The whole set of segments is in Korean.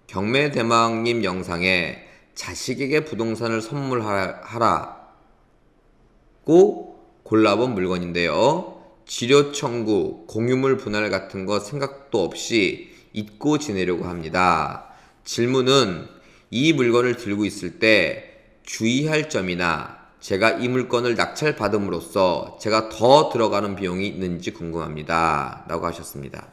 경매대망님 영상에 자식에게 부동산을 선물하라고 골라본 물건인데요. 지료 청구, 공유물 분할 같은 거 생각도 없이 잊고 지내려고 합니다. 질문은 이 물건을 들고 있을 때 주의할 점이나 제가 이 물건을 낙찰받음으로써 제가 더 들어가는 비용이 있는지 궁금합니다. 라고 하셨습니다.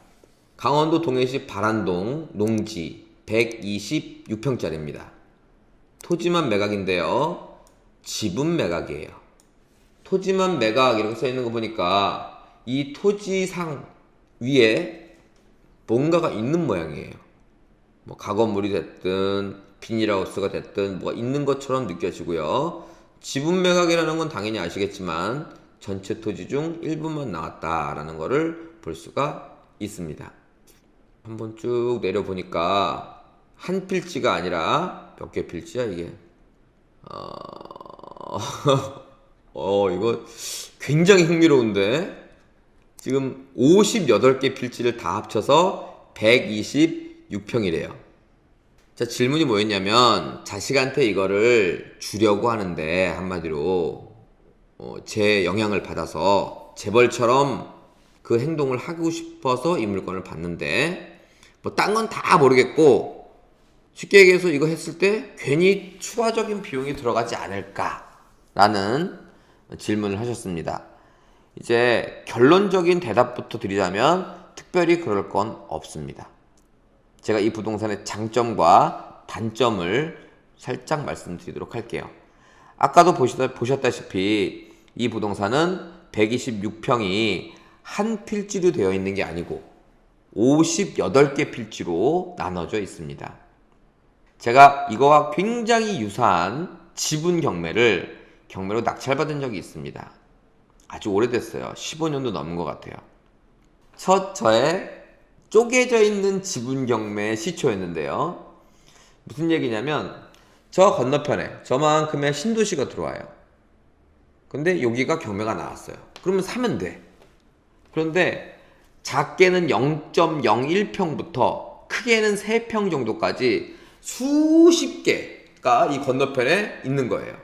강원도 동해시 바란동 농지 126평짜리입니다. 토지만 매각인데요. 집은 매각이에요. 토지만 매각 이렇게 써있는 거 보니까 이 토지상 위에 뭔가가 있는 모양이에요. 뭐 가건물이 됐든 비닐하우스가 됐든 뭐가 있는 것처럼 느껴지고요. 지분 매각이라는 건 당연히 아시겠지만 전체 토지 중 일부만 나왔다라는 거를 볼 수가 있습니다. 한번 쭉 내려보니까 한 필지가 아니라 몇 개 필지야 이게? 이거 굉장히 흥미로운데 지금 58개 필지를 다 합쳐서 126평이래요. 자, 질문이 뭐였냐면 자식한테 이거를 주려고 하는데 한마디로 제 영향을 받아서 재벌처럼 그 행동을 하고 싶어서 이 물건을 받는데 뭐 딴 건 다 모르겠고 쉽게 얘기해서 이거 했을 때 괜히 추가적인 비용이 들어가지 않을까라는 질문을 하셨습니다. 이제 결론적인 대답부터 드리자면 특별히 그럴 건 없습니다. 제가 이 부동산의 장점과 단점을 살짝 말씀드리도록 할게요. 아까도 보셨다시피 이 부동산은 126평이 한 필지로 되어 있는 게 아니고 58개 필지로 나눠져 있습니다. 제가 이거와 굉장히 유사한 지분 경매로 낙찰받은 적이 있습니다. 아주 오래됐어요. 15년도 넘은 것 같아요. 첫 저의 쪼개져 있는 지분 경매의 시초였는데요. 무슨 얘기냐면 저 건너편에 저만큼의 신도시가 들어와요. 근데 여기가 경매가 나왔어요. 그러면 사면 돼. 그런데 작게는 0.01평부터 크게는 3평 정도까지 수십 개가 이 건너편에 있는 거예요.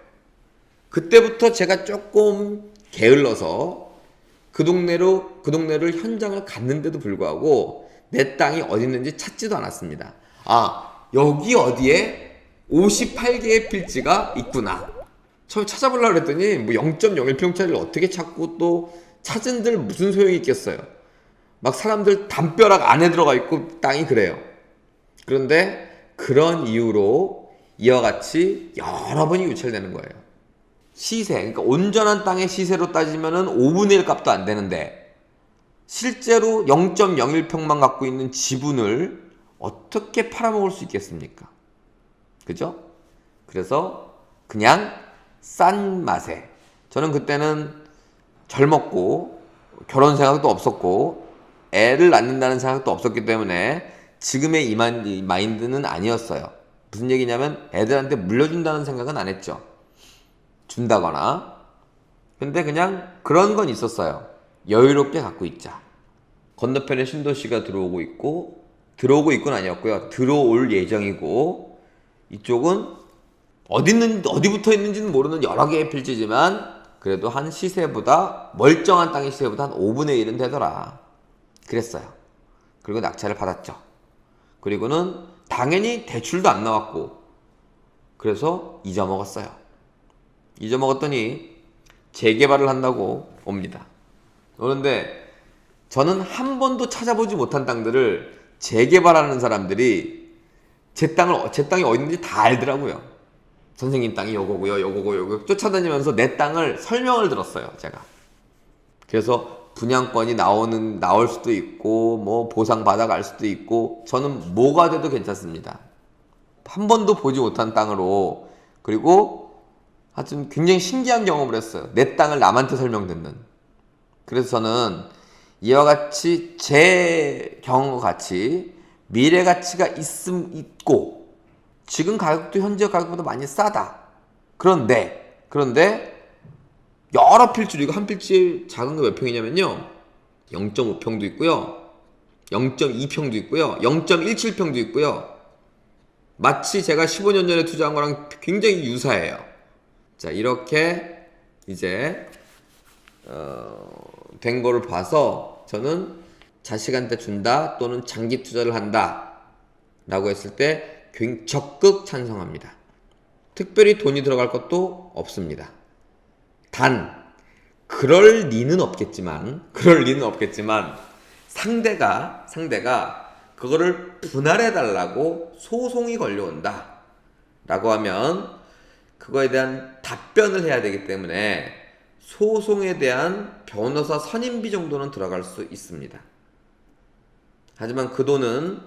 그때부터 제가 조금 게을러서 그 동네를 현장을 갔는데도 불구하고 내 땅이 어디 있는지 찾지도 않았습니다. 여기 어디에 58개의 필지가 있구나. 처음에 찾아보려고 했더니 뭐 0.01평짜리를 어떻게 찾고 또 찾은들 무슨 소용이 있겠어요. 막 사람들 담벼락 안에 들어가 있고 땅이 그래요. 그런데 그런 이유로 이와 같이 여러 번이 유찰되는 거예요. 시세, 그러니까 온전한 땅의 시세로 따지면은 5분의 1 값도 안 되는데 실제로 0.01평만 갖고 있는 지분을 어떻게 팔아먹을 수 있겠습니까? 그죠? 그래서 그냥 싼 맛에, 저는 그때는 젊었고 결혼 생각도 없었고 애를 낳는다는 생각도 없었기 때문에 지금의 이 마인드는 아니었어요. 무슨 얘기냐면 애들한테 물려준다는 생각은 안 했죠. 준다거나. 근데 그냥 그런 건 있었어요. 여유롭게 갖고 있자. 건너편에 신도시가 들어오고 있고는 아니었고요. 들어올 예정이고, 이쪽은 어디 붙어 있는지는 모르는 여러 개의 필지지만 그래도 한 시세보다, 멀쩡한 땅의 시세보다 한 5분의 1은 되더라. 그랬어요. 그리고 낙찰을 받았죠. 그리고는 당연히 대출도 안 나왔고, 그래서 잊어먹었어요. 잊어먹었더니 재개발을 한다고 옵니다. 그런데 저는 한 번도 찾아보지 못한 땅들을 재개발하는 사람들이 제 땅이 어디 있는지 다 알더라고요. 선생님 땅이 요거고 쫓아다니면서 내 땅을 설명을 들었어요, 제가. 그래서 분양권이 나올 수도 있고 뭐 보상 받아갈 수도 있고 저는 뭐가 돼도 괜찮습니다. 한 번도 보지 못한 땅으로, 그리고 하여튼 굉장히 신기한 경험을 했어요. 내 땅을 남한테 설명 듣는. 그래서 저는 이와 같이 제 경험과 같이 미래 가치가 있고 지금 가격도 현재 가격보다 많이 싸다. 그런데 여러 필지로, 이거 한 필지 작은 거 몇 평이냐면요, 0.5평도 있고요, 0.2평도 있고요, 0.17평도 있고요, 마치 제가 15년 전에 투자한 거랑 굉장히 유사해요. 자, 이렇게 이제 된 거를 봐서 저는 자식한테 준다 또는 장기 투자를 한다 라고 했을 때 적극 찬성합니다. 특별히 돈이 들어갈 것도 없습니다. 단 그럴 리는 없겠지만 상대가 그거를 분할해 달라고 소송이 걸려온다 라고 하면 그거에 대한 답변을 해야 되기 때문에 소송에 대한 변호사 선임비 정도는 들어갈 수 있습니다. 하지만 그 돈은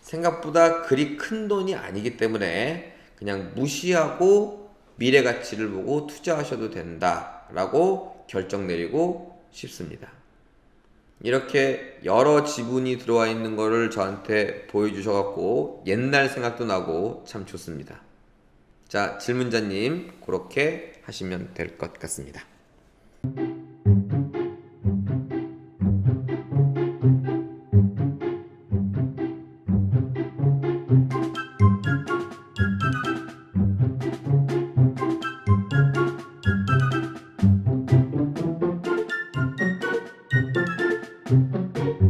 생각보다 그리 큰 돈이 아니기 때문에 그냥 무시하고 미래 가치를 보고 투자하셔도 된다 라고 결정 내리고 싶습니다. 이렇게 여러 지분이 들어와 있는 거를 저한테 보여주셔갖고 옛날 생각도 나고 참 좋습니다. 자, 질문자님 그렇게 하시면 될 것 같습니다.